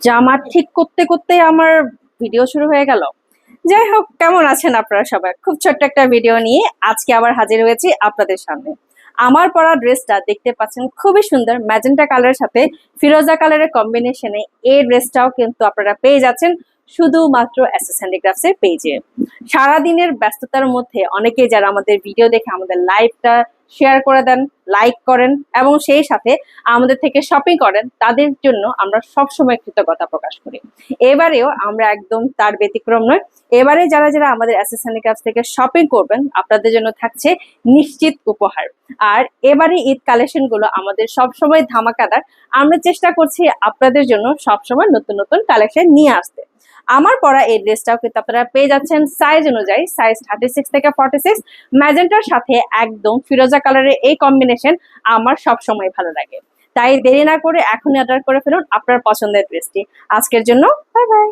জামা ঠিক করতে করতে আমার ভিডিও শুরু হয়ে গেল। যাই হোক, কেমন আছেন আপনারা সবাই? খুব ছোট্ট একটা ভিডিও নিয়ে আজকে আবার হাজির হয়েছি আপনাদের সামনে। আমার পরা ড্রেসটা দেখতে পাচ্ছেন, খুবই সুন্দর ম্যাজেন্টা কালারের সাথে ফিরোজা কালারের কম্বিনেশনে। এই ড্রেসটাও কিন্তু আপনারা পেয়ে যাচ্ছেন শুধুমাত্র এসএস হ্যান্ডিক্রাফটস এর পেজে। সারাদিনের ব্যস্ততার মধ্যে অনেকে যারা আমাদের ভিডিও দেখে আমাদের লাইভটা শেয়ার করে দেন, লাইক করেন এবং সেই সাথে আমাদের থেকে শপিং করেন, তাদের জন্য আমরা সবসময় কৃতজ্ঞতা প্রকাশ করি। এবারেও আমরা একদম তার ব্যতিক্রম নয়। এবারে যারা যারা আমাদের এসএস হ্যান্ডিক্রাফটস থেকে শপিং করবেন, আপনাদের জন্য থাকছে নিশ্চিত উপহার। আর এবারে ঈদ কালেকশন গুলো আমাদের সবসময় ধামাকাদার। আমরা চেষ্টা করছি আপনাদের জন্য সবসময় নতুন নতুন কালেকশন নিয়ে আসতে। আমার পরা এই ড্রেসটাও কিন্তু আপনারা পেয়ে যাচ্ছেন সাইজ অনুযায়ী, সাইজ 36 থেকে 46। ম্যাজেন্টার সাথে একদম ফিরোজা কালারের এই কম্বিনেশন আমার সবসময় ভালো লাগে। তাই দেরি না করে এখনই অর্ডার করে ফেলুন আপনার পছন্দের ড্রেসটি। আজকের জন্য বাই বাই।